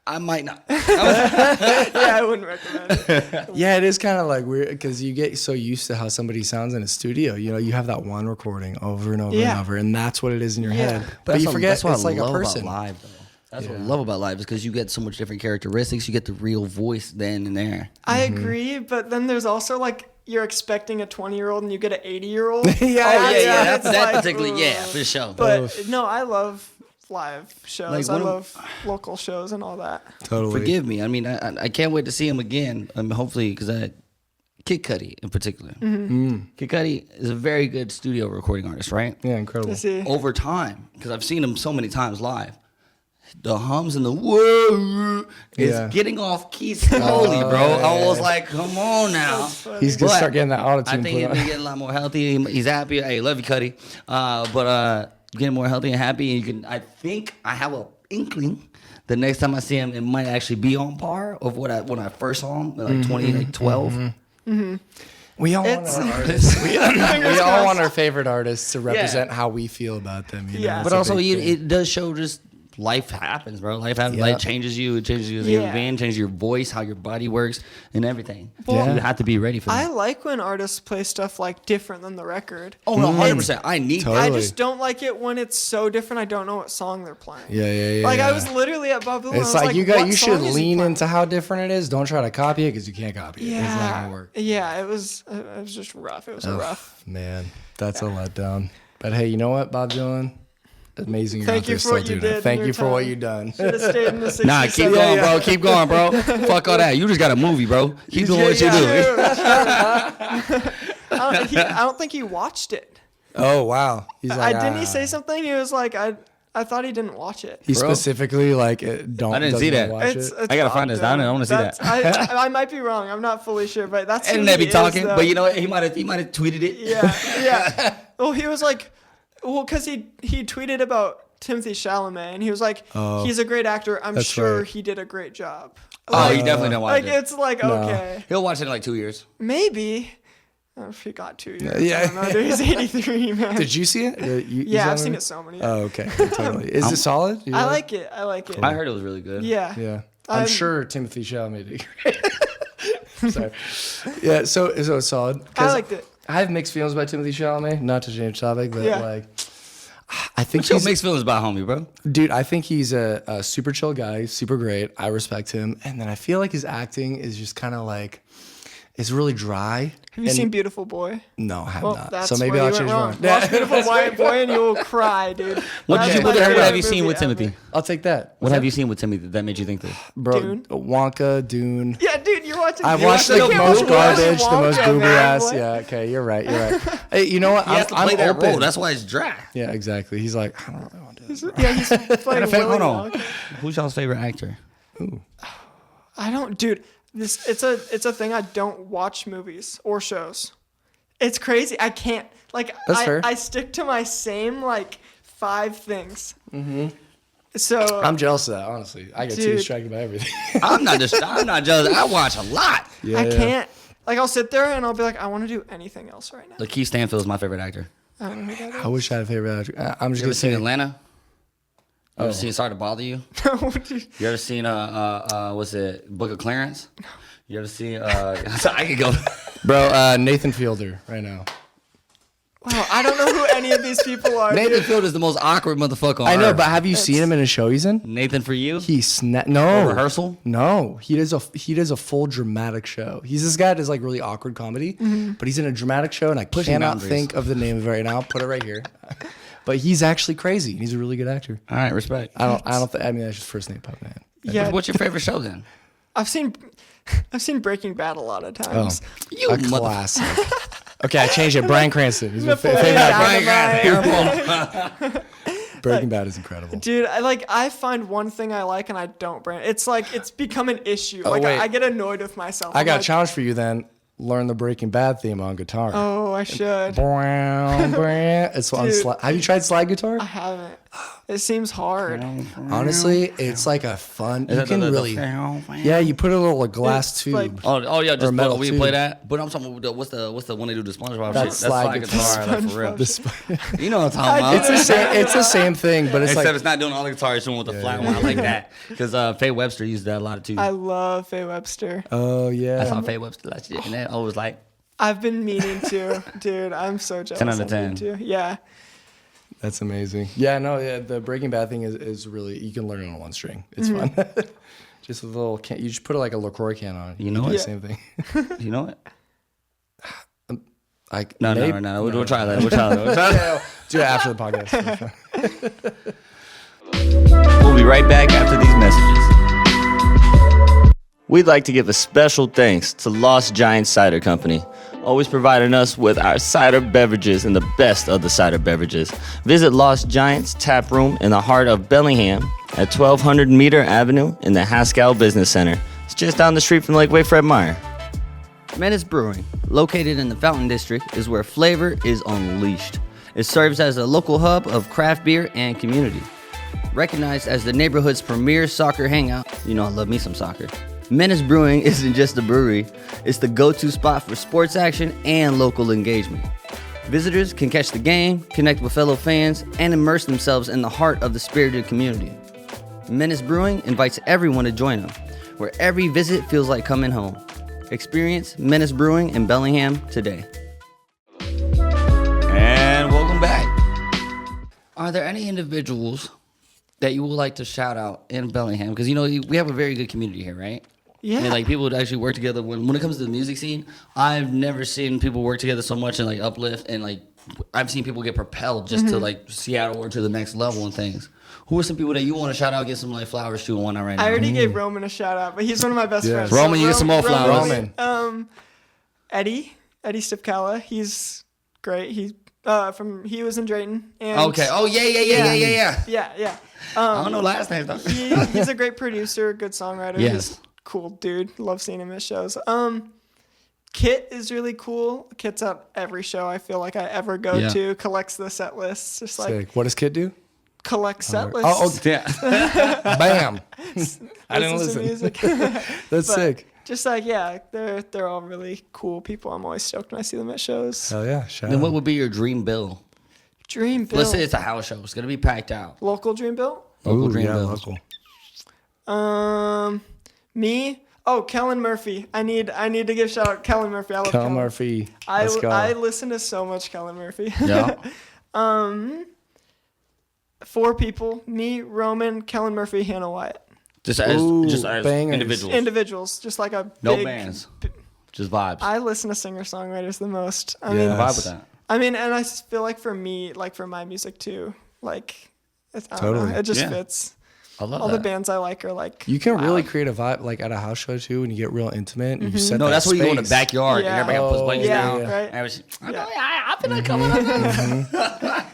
I might not. Yeah, I wouldn't recommend it. Yeah, it is kind of like weird because you get so used to how somebody sounds in a studio. You have that one recording over and over and Yeah. over, and that's what it is in your Yeah. head. But you forget that's what it's I like a love person. about live, though. That's what I love about live is because you get so much different characteristics. You get the real voice then and there. I agree, but then there's also like you're expecting a 20-year-old and you get an 80-year-old. Yeah, Oh yeah. it's That like, particularly, ugh. yeah, for sure. But no, I love live shows. Like, I one of- love local shows and all that. Totally. Forgive me. I mean, I can't wait to see him again. Hopefully, because Kid Cudi in particular. Kid Cudi is a very good studio recording artist, right? Yeah, incredible. To see. Over time, because I've seen him so many times live. The hums and the whoa is Yeah. getting off key slowly, bro. I was like, come on now. He's gonna But start getting that auto I tune think put he'll on. be getting a lot more healthy. He's happy. Hey, love you, Cuddy. But getting more healthy and happy. And you can. I think I have a inkling. The next time I see him, it might actually be on par of when I first saw him, like 2012. We all want It's- our artists. We all crossed. want our favorite artists to represent how we feel about them. You know? Yeah. It's But a also, big thing. it does show just life happens, bro. Life happens. Yeah. Life changes you. It changes you as a Yeah. human being, changes your voice, how your body works, and everything. Well, You have to be ready for that. I like when artists play stuff like different than the record. Oh no, 100%. I need Totally. that. I just don't like it when it's so different. I don't know what song they're playing. Yeah. Like I yeah. was literally at Bob Dylan. It's I was like you what should song is he lean playing? into how different it is. Don't try to copy it because you can't copy it. It's not Yeah, gonna work. yeah. It was just rough. It was rough. Man, that's a letdown. But hey, you know what, Bob Dylan? Amazing. You're Thank out you there for still what you doing did it. in Thank your you for what time. you've done. Should have stayed in the 60s. Nah, keep going, bro. Keep going, bro. Fuck all that. You just got a movie, bro. Keep doing what you do. I don't think he watched it. Oh wow. He's like, Didn't he say something? He was like, I thought he didn't watch it. He Bro. specifically like don't. I didn't see doesn't that. watch It's, it? it's I gotta Bob find this down Dylan. and I wanna see that. I might be wrong. I'm not fully sure, but that's who And they he be talking, is, though. but you know what? He might have tweeted it. Yeah. Well, he was like, because he tweeted about Timothy Chalamet, and he was like, he's a great actor. I'm That's sure right. he did a great job. Oh, he definitely don't watch Like it. it's like okay, He'll watch it in like 2 years. maybe. Oh, if he got 2 years. Yeah. I don't know, dude, he's 83, man. Did you see it? Yeah, I've seen it so many. Oh, okay, totally. Is it solid? You I like like it. I like it. I heard it was really good. Yeah. Yeah, I'm I'm- sure Timothy Chalamet did great. Sorry. Yeah, so it's solid. 'Cause I liked it. I have mixed feelings about Timothy Chalamet. Not to change topic, but Yeah. like, I think What's your he's mixed feelings about homie, bro? dude. I think he's a super chill guy, super great. I respect him, and then I feel like his acting is just kind of like it's really dry. Have you seen Beautiful Boy? No, I have Well, not. that's So maybe where I'll you change went mine. wrong. Watch Beautiful Boy and you will cry, dude. What That's did you? my What have favorite you seen movie with ever. Timothy? I'll take that. What have you seen with Timothy that made you think this? Bro, Dune? Wonka, Dune. Yeah, dude, you're watching. I've you watched watch the most garbage, the most Wonka, booby man, ass. boy. Yeah, okay, you're right. You're right. Hey, you know what? He has to play I'm that open. role. That's why it's dry. Yeah, exactly. He's like, I don't really want to do this. Yeah, he's playing Willy Hold on. Wonka. Who's y'all's favorite actor? I don't, dude. It's a thing. I don't watch movies or shows. It's crazy. I can't. Like, That's fair. I stick to my same like 5 things. Mm-hmm. So I'm jealous of that, honestly. I get too Dude. distracted by everything. I'm not jealous. I watch a lot. Yeah, I yeah. can't. Like, I'll sit there and I'll be like, I want to do anything else right now. Lakeith Stanfield is my favorite actor. I don't know who that I wish I had a favorite actor. I'm just You gonna ever seen say Atlanta? You ever seen Sorry to Bother You? is. No, dude. You ever seen what's it, Book of Clarence? You ever seen I could go. bro, Nathan Fielder right now. Wow, I don't know who any of these people are. Nathan dude. Field is the most awkward motherfucker on I know, earth. but have you seen him in a show he's in? Nathan for you? He no rehearsal? No, he does a full dramatic show. He's this guy that does like really awkward comedy, but he's in a dramatic show, and I Pushing cannot boundaries. think of the name of it right now. I'll put it right here. But he's actually crazy. He's a really good actor. All right, respect. I mean, that's just first name Pop Man. Yeah, What's your favorite show then? I've seen Breaking Bad a lot of times. You A mother- classic. Okay, I changed it. Bryan Cranston. He's my Napoleon favorite Dynamite. actor. Breaking Bad is incredible. Dude, I find one thing I like and I don't brand. It's like it's become an issue. Oh, Like wait. I get annoyed with myself. I I'm got a like, challenge for you then. Learn the Breaking Bad theme on guitar. Oh, I should. Brown, brown. It's on Dude. have you tried slide guitar? I haven't. It seems hard. Honestly, it's like a fun. You that can the- really. Yeah, you put a little glass It's tube. like- Oh yeah, Or just metal we tube. play that. But I'm talking about what's the one they do the SpongeBob That's shit? slide That's guitar. slide guitar, like, for real. The sp- You know what I'm talking about? it's the same. It's the same thing, but it's Except like it's not doing all the guitar, it's doing with the flat one. I like that because Faye Webster used that a lot too. I love Faye Webster. oh I yeah. saw Faye Webster last year, and that I was like, I've been meaning to, dude. I'm so jealous. 10 out of I need 10. to. Yeah. That's amazing. Yeah, no, yeah. The Breaking Bad thing is really you can learn it on one string. It's Mm-hmm. fun. Just a little can. You just put like a LaCroix can on. You know do what? the same thing. you know what? Like No, maybe- We'll try that. We'll try that. We'll try that. Do it after the podcast. We'll be right back after these messages. We'd like to give a special thanks to Lost Giant Cider Company, always providing us with our cider beverages and the best of the cider beverages. Visit Lost Giant's tap room in the heart of Bellingham at 1200 Meter Avenue in the Haskell Business Center. It's just down the street from Lakeway Fred Meyer. Menace Brewing, located in the Fountain District, is where flavor is unleashed. It serves as a local hub of craft beer and community. Recognized as the neighborhood's premier soccer hangout, you know I love me some soccer. Menace Brewing isn't just a brewery, it's the go-to spot for sports action and local engagement. Visitors can catch the game, connect with fellow fans, and immerse themselves in the heart of the spirited community. Menace Brewing invites everyone to join them, where every visit feels like coming home. Experience Menace Brewing in Bellingham today. And welcome back. Are there any individuals that you would like to shout out in Bellingham? Because, you know, we have a very good community here, right? Yeah. And, like, people would actually work together. When it comes to the music scene, I've never seen people work together so much and, like, uplift. And, like, I've seen people get propelled just to, like, Seattle or to the next level and things. Who are some people that you want to shout out, get some, like, flowers to and whatnot right now? I already gave Roman a shout out, but he's one of my best friends. Roman, you get some more flowers. Roman. Eddie Stipkala, he's great. He was in Drayton. And Okay. Oh, yeah. Yeah. I don't know last names, though. He's a great producer, good songwriter. Yes. He's a cool dude. Love seeing him at shows. Kit is really cool. Kit's at every show I feel like I ever go to. Collects the set lists. Just like Sick. What does Kid do? collect set lists. Oh, Yeah. bam. I didn't listen to listen. music. That's But sick. Just like, yeah, they're all really cool people. I'm always stoked when I see them at shows. Hell yeah. Shout Then out. what would be your dream bill? Dream bill. Let's say it's a house show. It's going to be packed out. Local dream bill? Local Ooh, dream yeah, bill. local. Me? Oh, Kellen Murphy. I need to give shout out Kellen Murphy. I love Kel Kellen. Murphy. I Let's go. listen to so much Kellen Murphy. Yeah. 4 people: me, Roman, Kellen Murphy, Hannah Wyatt. Just as bangers. individuals. Individuals, just like a No big, bands. Just vibes. I listen to singer-songwriters the most. I Yeah. mean, vibe with that. I mean, and I feel like for me, like for my music too, like I don't Totally. know, it just Yeah. fits. I love All that. the bands I like are like You can really loud. create a vibe like at a house show too when you get real intimate and you set No, that that's where you go in the space. backyard Yeah. and everybody puts blankets Yeah, down. right. And everybody's, Yeah. I've been coming up.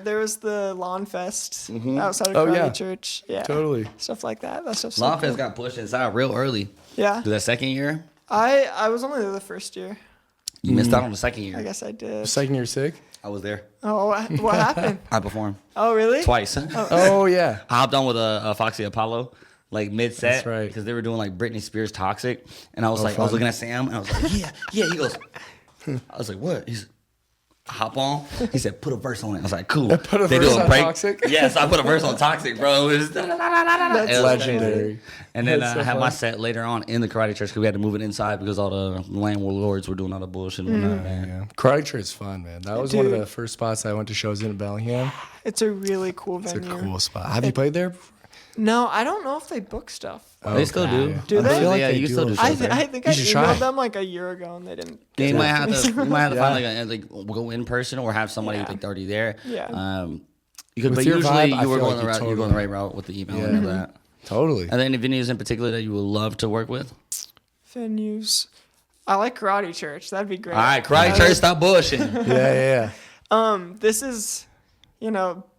There was the Lawn Fest outside of Oh, Crowley yeah. Church. Yeah, Totally. stuff like that. That stuff's so Lawn cool. Fest got pushed inside real early. Yeah, To that second year, I was only there the first year. you missed out on the second year. I guess I did. Second year sick? I was there. Oh, what happened? I performed Oh, really? twice. Oh yeah. I hopped on with a Foxy Apollo, like mid set, That's right. because they were doing like Britney Spears Toxic, and I was like, I fun. was looking at Sam, and I was like, yeah. He goes, I was like, what? He's hop on. He said, put a verse on it. I was like, cool. Put a They verse do on Toxic? Yes, I put a verse on Toxic, bro. It was, That's it was legendary. crazy. And then That's so I had fun. my set later on in the karate church because we had to move it inside because all the landlords were doing all the bullshit and whatnot. Yeah. Karate Church is fun, man. That was one of Dude. the first spots I went to shows in Bellingham. It's a really cool It's a venue. cool spot. Have you played there before? No, I don't know if they book stuff. They still do. Do I they? believe I feel like yeah, they you do still do a shows I there. think You I should emailed try. them like a year ago and they didn't. Yeah, you might have to find Yeah. like go in person or have somebody Yeah. like already there. Yeah. Because With but your usually vibe, I you were feel going like the you route, you're going the right route with the email and all that. Totally. Are there any venues in particular that you would love to work with? Venues. I like Karate Church. That'd be great. All right, karate church, stop bullshitting. Yeah. This is,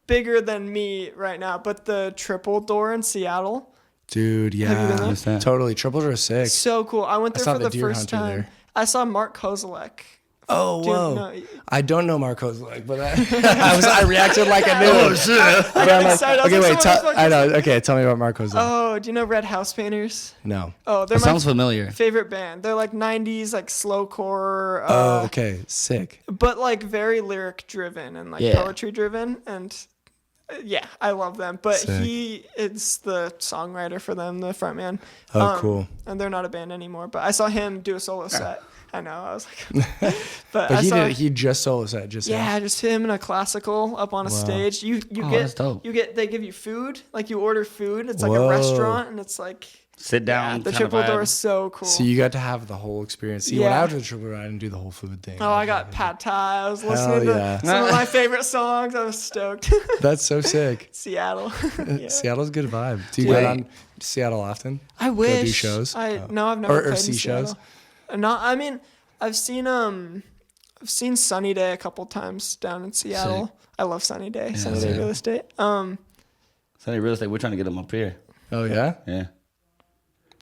bigger than me right now, but the Triple Door in Seattle, Dude, you been yeah. there? What's that? Totally. Triple Door is sick. so cool. I went there saw for the the Deer first Hunter time. there. I saw Mark Kozilek. Oh, Dude, whoa. no, I don't know Marco's like, but I reacted like I knew. Oh, shit. I got excited. I was Okay, like, wait. someone else I know. Okay, tell me about Marco's. Oh, do you know Red House Painters? No. Oh, they're That my sounds familiar. favorite band. They're like 90s, like slowcore. Oh, okay. Sick. But like very lyric driven and like Yeah. poetry driven. And yeah, I love them. But Sick. he is the songwriter for them, the frontman. Oh, cool. And they're not a band anymore. But I saw him do a solo set. I know. I was like, but I But saw. he just solo set just him. Yeah, just him in a classical up on a stage. You that's dope. they give you food, like you order food. It's like Whoa. a restaurant, and it's like Sit down. the kind of Triple vibe. Door is so cool. So you got to have the whole experience. See, when Yeah. I went to the Triple Door, I didn't do the whole food thing. Oh, I got pad thai. I was Hell listening yeah. to some of my favorite songs. I was stoked. That's so sick. Seattle. Yeah. Seattle's a good vibe. Do you Wait. go down to Seattle often? I wish. do shows? No, I've never Or played see in shows? Seattle. No, I mean, I've seen Sunny Day a couple times down in Seattle. Sick. I love Sunny Day. Sunny sick. Day Real Estate. Sunny Real Estate, we're trying to get them up here. Oh, yeah? Yeah.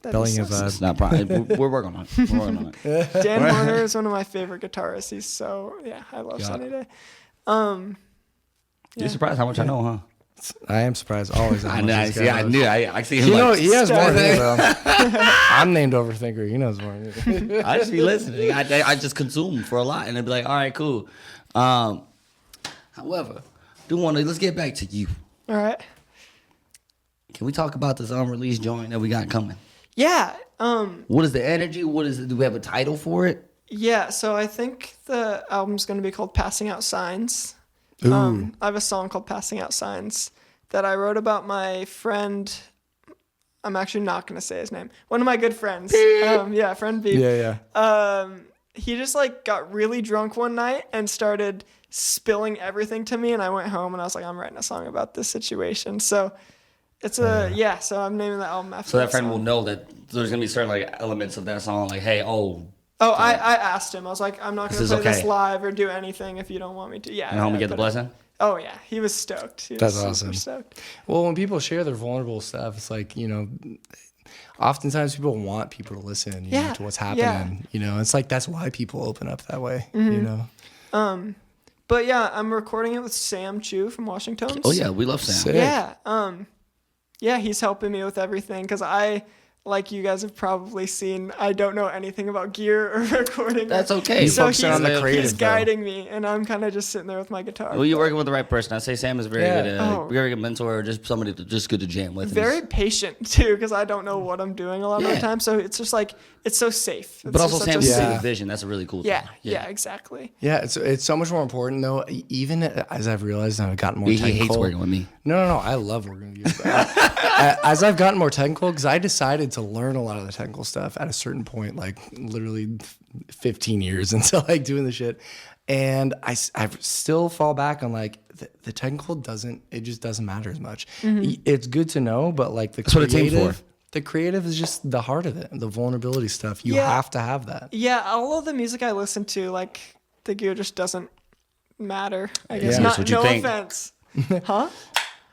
that'd be Bellingham so vibe. It's not problem. We're working on it. We're working on it. Dan Horner is one of my favorite guitarists. He's so I love Yeah. Sunny Day. You're surprised how much I know, huh? I am surprised always. I know. I see him. You like, know, he has more than me, bro. I'm named Overthinker. He knows more than me. I just be listening. I just consume for a lot, and I'd be like, all right, cool. However, let's get back to you. All right. Can we talk about this unreleased joint that we got coming? Yeah. What is the energy? What is it? Do we have a title for it? Yeah. So I think the album's going to be called Passing Out Signs. Ooh. I have a song called Passing Out Signs that I wrote about my friend. I'm actually not going to say his name. One of my good friends. Friend B. Yeah. He just like got really drunk one night and started spilling everything to me. And I went home and I was like, I'm writing a song about this situation. So it's so I'm naming the album after So that friend song. will know that there's gonna be certain like elements of that song, like, hey, I asked him. I was like, I'm not going to This play is this okay. live or do anything if you don't want me to. Yeah. and homie get the blessing. Oh, yeah. He was stoked. He was That's super awesome. Stoked. Well, when people share their vulnerable stuff, it's like, you know, oftentimes people want people to listen you know, to what's happening. Yeah. You know, it's like that's why people open up that way, you know. But yeah, I'm recording it with Sam Chu from Washington. Oh yeah, we love Sam. Sick. Yeah. Yeah, he's helping me with everything because I, like you guys have probably seen, I don't know anything about gear or recording. That's okay. So focusing on the creative, he's though. guiding me, and I'm kind of just sitting there with my guitar. Well, you're working with the right person. I say Sam is very Yeah. good, very good mentor, or just somebody to just good to jam with. Very patient too, because I don't know what I'm doing a lot of the time. So it's just like it's so safe. It's but also just such Sam a has safe- a vision. That's a really cool Yeah, thing. yeah, exactly. Yeah, it's so much more important though. Even as I've realized, and I've gotten more He technical. hates working with me. No, I love working with you. As I've gotten more technical, because I decided to learn a lot of the technical stuff at a certain point, like literally 15 years into like doing the shit, and I still fall back on like the technical just doesn't matter as much. It's good to know, but like the what a team's creative. for. The creative is just the heart of it, the vulnerability stuff. You Yeah. have to have that. Yeah, all of the music I listen to, like the gear just doesn't matter. I guess Yeah. not. That's what you No think. offense. Huh?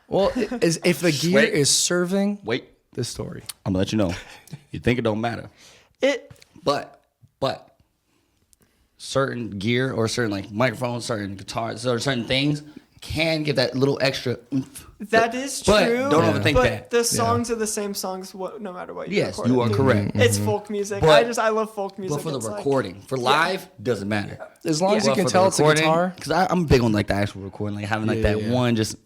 Well, if the gear Wait. is serving Wait, the story. I'm gonna let you know. You think it don't matter, It. but certain gear or certain like microphones, certain guitars, or certain things can give that little extra oomph. That is But true. don't overthink but that. the songs are the same songs, no matter what. Yes, record you it are to. correct. It's folk music. But- I love folk music. But for the It's like- recording, for live, doesn't matter. As long as you But can for tell the it's a guitar. because I'm big on like the actual recording, like having like that Yeah. one just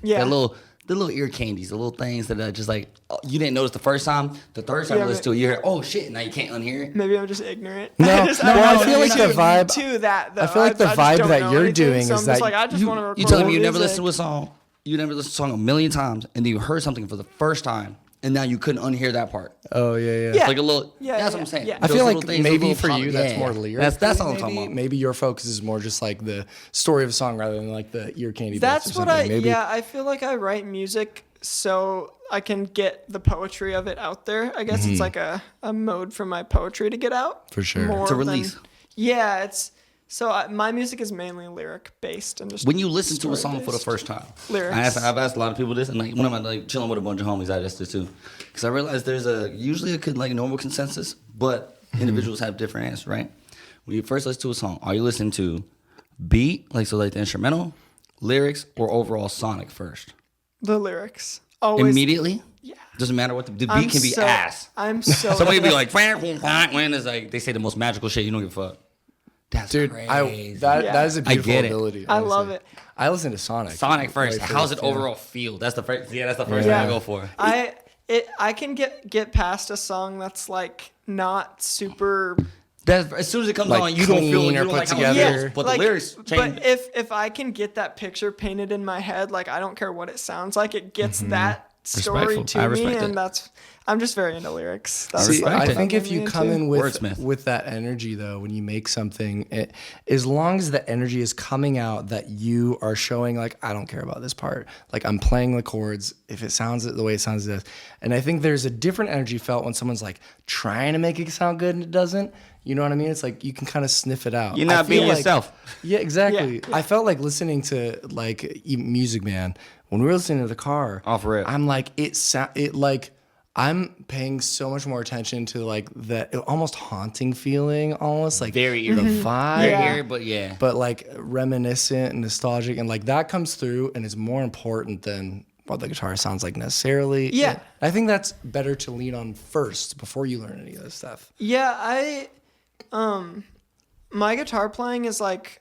Yeah. the little ear candies, the little things that are just like you didn't notice the first time, the third time Yeah, you listen to it, you hear oh shit, now you can't unhear it. Maybe I'm just ignorant. No, I feel like the vibe. to that. Though. I feel like the just vibe don't that know you're anything, doing so is I'm that just like I just want to record. You telling me you never music. listened to a song, you never listened to a song a million times, and then you heard something for the first time, and now you couldn't unhear that part. Oh yeah. Yeah. Like a little. Yeah, that's what yeah, I'm saying. yeah. I Those feel little like things, maybe those for little you pop- that's yeah. more lyrical. That's all I'm talking about. Maybe your focus is more just like the story of a song rather than like the ear candy. That's bits or what something. Maybe. I feel like I write music so I can get the poetry of it out there. I guess it's like a mode for my poetry to get out. For sure. more It's a than- release. Yeah, it's so my music is mainly lyric based and just When you listen to a song for the story-based. first time, Lyrics. I've asked a lot of people this, and like when I'm like chilling with a bunch of homies, I asked this too, because I realized there's usually a like normal consensus, but individuals have different answers, right? When you first listen to a song, are you listening to beat, like so like the instrumental, lyrics, or overall sonic first? the lyrics. Always Immediately? Yeah. Doesn't matter what the beat I'm can be so- ass. I'm so Somebody be like, when is like they say the most magical shit, you don't give a fuck. That's Dude, crazy. that is a I beautiful get it. ability. I love honestly. it. I listen to Sonic. Sonic first. Right How's it yeah. overall feel? That's the first. Yeah, that's the first Yeah. thing I go for. I can get past a song that's like not super That's, as soon as it comes Like on, you don't feel clean you or don't put like how it together. feels, but like, the lyrics change. But if I can get that picture painted in my head, like I don't care what it sounds like, it gets that story Respectful. to I me, respect and it. I'm just very into lyrics. That's See, respect I it. think if you come in Wordsmith. with that energy, though, when you make something, as long as the energy is coming out that you are showing, like, I don't care about this part. Like, I'm playing the chords. If it sounds the way it sounds, it does. And I think there's a different energy felt when someone's, like, trying to make it sound good and it doesn't. You know what I mean? It's like you can kind of sniff it out. You're not I feel being like- yourself. Yeah, exactly. Yeah. I felt like listening to, like, Music Man. When we were listening to the car, Off rip. I'm like, I'm paying so much more attention to like that almost haunting feeling, almost like Very the eerie. vibe, Yeah. Here, but yeah. but like reminiscent and nostalgic, and like that comes through, and is more important than what the guitar sounds like necessarily. Yeah. I think that's better to lean on first before you learn any of this stuff. Yeah, my guitar playing is like,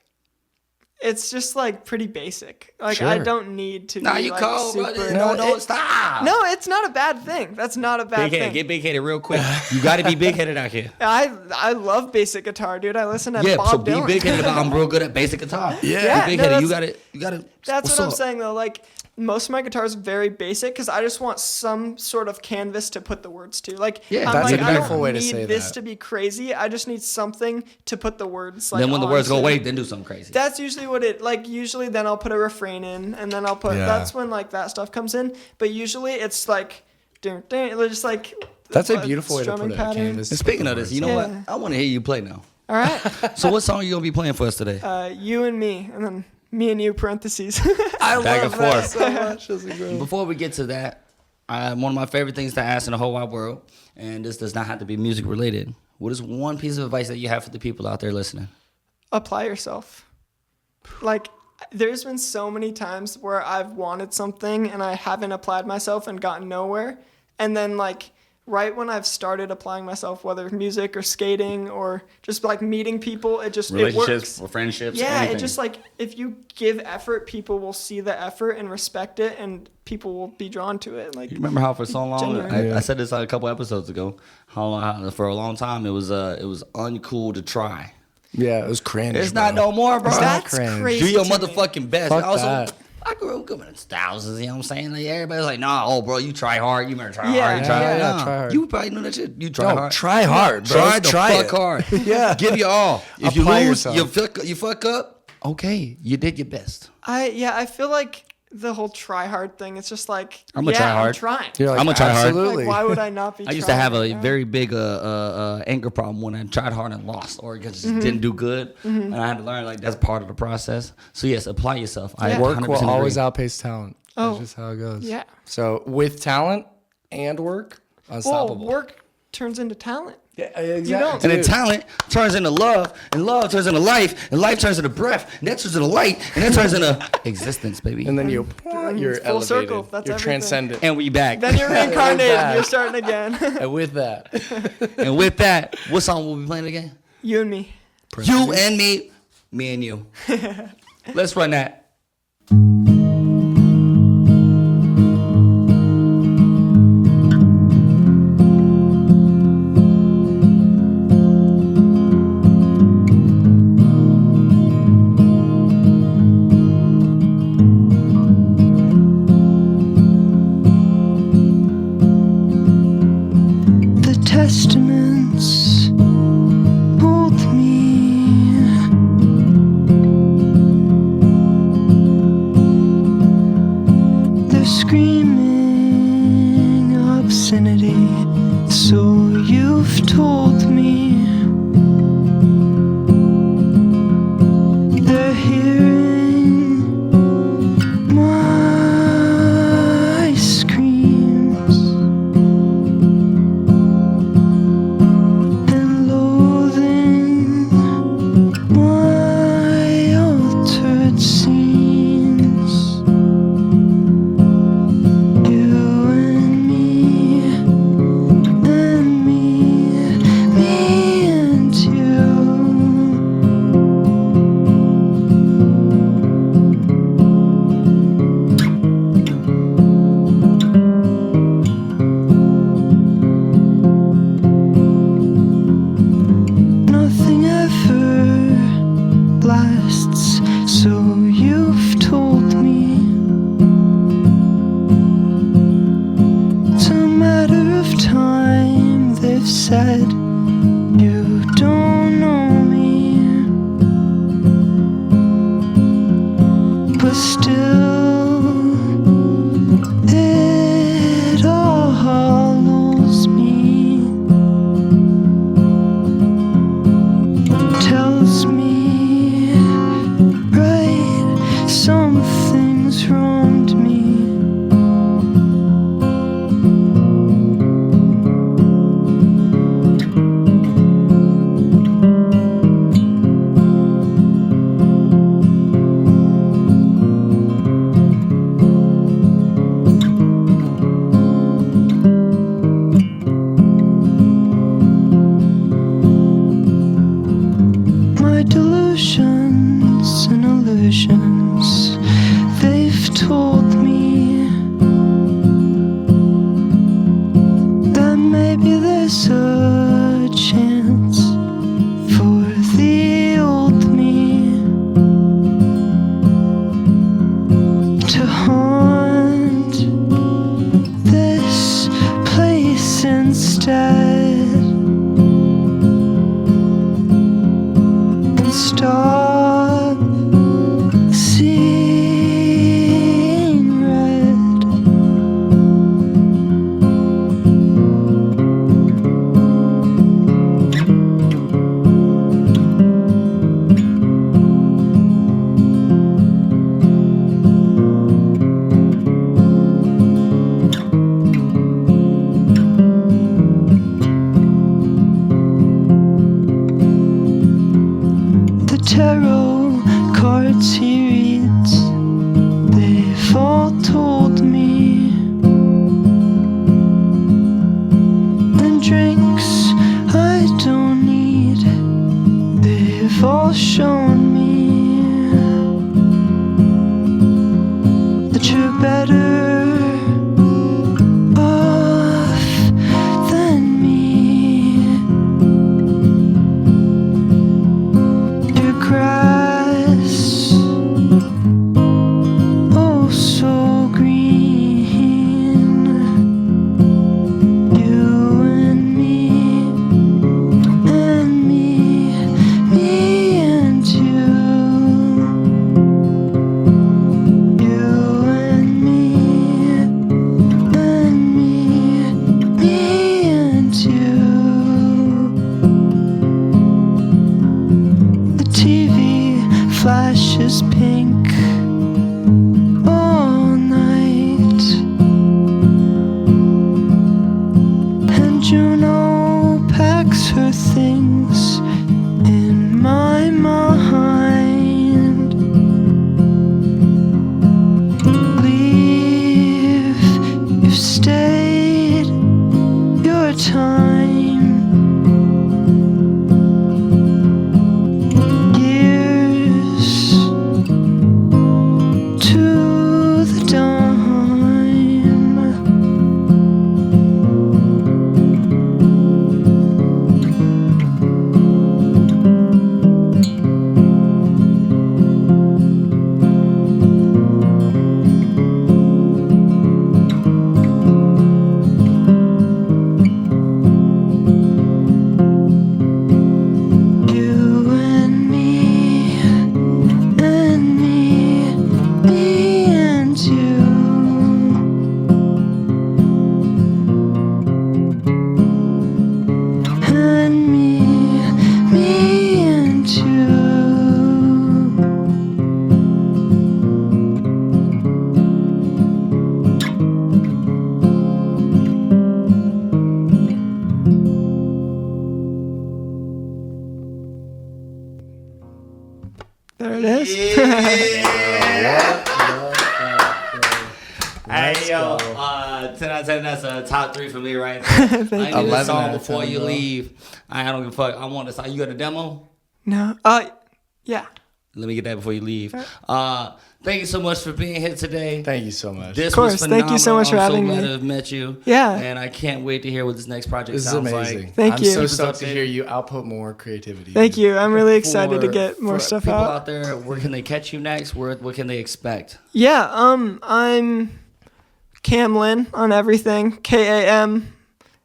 it's just like pretty basic. Like I Sure. don't need to Nah, be you like cold, super. brother. No, don't stop. No, it's not a bad thing. That's not a bad Big headed, thing. get big headed real quick. You got to be big headed out here. I love basic guitar, dude. I listen to Yeah, Bob so be Dylan. big headed about. I'm real good at basic guitar. Yeah, be big no, headed. that's- You got to. That's what's what I'm up? saying though. Like most of my guitar is very basic because I just want some sort of canvas to put the words to. Like Yeah, I'm that's like, a I beautiful don't way to need say this that. to be crazy. I just need something to put the words. Like Then when the words go onto. away, then do something crazy. That's usually what it like. Usually, then I'll put a refrain in, and then I'll put. Yeah. That's when like that stuff comes in. But usually, it's like, just like. That's a beautiful way to strumming put it. A pattern. canvas. And speaking of this, you know what? Yeah. I want to hear you play now. All right, So what song are you gonna be playing for us today? you and me, and then me and you parentheses. I Back love and that forth. so much. That's incredible. Before we get to that, one of my favorite things to ask in the whole wide world, and this does not have to be music related. What is one piece of advice that you have for the people out there listening? Apply yourself. Like, there's been so many times where I've wanted something and I haven't applied myself and gotten nowhere, and then like. Right when I've started applying myself, whether music or skating or just like meeting people, it just it works. or friendships. Yeah, anything. it just like if you give effort, people will see the effort and respect it, and people will be drawn to it. Like You remember how for so long, Genuine. I said this like a couple episodes ago, how for a long time it was uncool to try. Yeah, it was cringe. It's bro. not no more, bro. It's not That's cringe. crazy. Do your to me. motherfucking best. Fuck Also, that. I grew up in the thousands, you know what I'm saying? Like everybody's like, nah, oh bro, you try hard. You better try Yeah, hard. You try yeah, hard. yeah, Nah, try hard. You probably knew that shit. You try No, hard. try hard, bro. Try the fuck it. hard. Yeah. Give your all. If you Apply lose, yourself. you fuck up, okay, you did your best. I feel like the whole try hard thing. It's just like I'm gonna try hard. I'm trying. You're like, I'm gonna try hard. absolutely. Like, why would I not be? I used to have a trying, you know? very big anger problem when I tried hard and lost, or just didn't do good, and I had to learn like that's part of the process. So yes, apply yourself. I Yeah. Work 100% will agree. always outpace talent. Oh. That's just how it goes. Yeah. So with talent and work, Well, unstoppable. work turns into talent. Yeah, exactly. don't. And then talent turns into love, and love turns into life, and life turns into breath, and that turns into light, and that turns into existence, baby. And then you're full elevated. circle. That's you're everything. transcendent. And we back. Then you're reincarnated. that. You're starting again. And with that, And with that, what song will we be playing again? You and me. You and me and you. Let's run that. The testaments hold me. They're screaming obscenity. So you've told me. They're hearing my screams. And loathing my altered scenes. You and me and you. Nothing ever lasts, so you've told me. It's a matter of time, they've said. You don't know me, but still, it all hollows me. Tells me, right, something's wronged me. instead and stop seeing red. The tarot cards he reads, they've all told me. And drinks I don't need, they've all shown me that you're better off than me. Your grass, oh so green. You and me, and me, me and you. You and me, me and you. The TV flashes pink all night, and Juno packs her things in my mind. Leave, you've stayed your time. Years to the dime. You and me, and me and you. And me and you. There it is. Hey yo, 10 out of 10. That's a top 3 for me right there. I need a 11 song out of before 10, you bro. leave. I don't give a fuck. I want this. You got a demo? No. Yeah. Let me get that before you leave. Thank you so much for being here today. Thank you so much. This Of course. was Thank you so phenomenal. much for having I'm so glad me. to have met you. Yeah. And I can't wait to hear what this next project This is sounds amazing. like. Thank I'm you. so Keep us stoked to updated. hear you output more creativity. Thank you. I'm really excited to For- get more for stuff people out. out there, where can they catch you next? What can they expect? Yeah. I'm Kam Lynn on everything. KamLynn.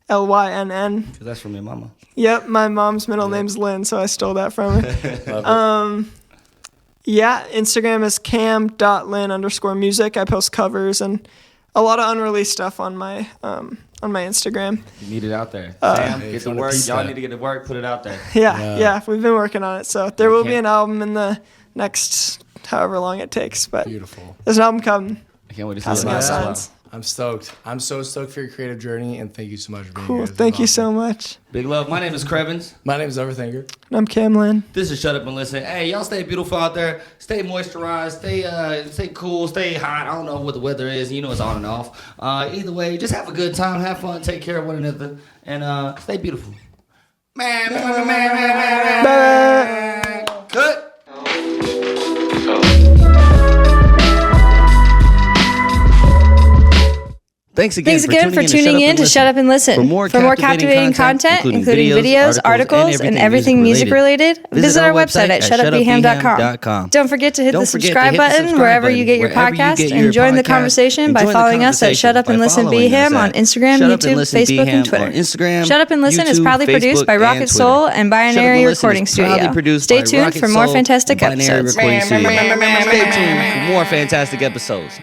Because that's from your mama. Yep. My mom's middle name's Lynn, so I stole that from her. Love it. Yeah, Instagram is cam.lynn_music. I post covers and a lot of unreleased stuff on my Instagram. You need it out there. Sam, Hey, get to wanna work. peep Y'all that. need to get to work. Put it out there. Yeah, we've been working on it. So there will be can't- an album in the next however long it takes, but Beautiful. there's an album coming. I can't wait to see Passing it. out Yeah. signs. I'm stoked. I'm so stoked for your creative journey, and thank you so much for being Cool. here. This is Thank you awesome. so much. Big love. My name is CHRVNS. My name is OVRTHNKR. And I'm Kam Lynn. This is Shut Up and Listen. Hey, y'all stay beautiful out there. Stay moisturized. Stay cool. Stay hot. I don't know what the weather is. You know it's on and off. Either way, just have a good time. Have fun. Take care of one another. And stay beautiful. Man. Cut. Thanks again for tuning in to Shut Up and Listen. For more captivating content, including videos, articles, and everything music related, visit our website at shutupbham.com. Don't forget to hit the subscribe button wherever you get your podcast, and join the conversation by following us at Shut Up and Listen BHAM on Instagram, YouTube, Facebook, and Twitter. Shut Up and Listen is proudly produced by Rocket Soul and Binary Recording Studio. Stay tuned for more fantastic episodes. Stay tuned for more fantastic episodes.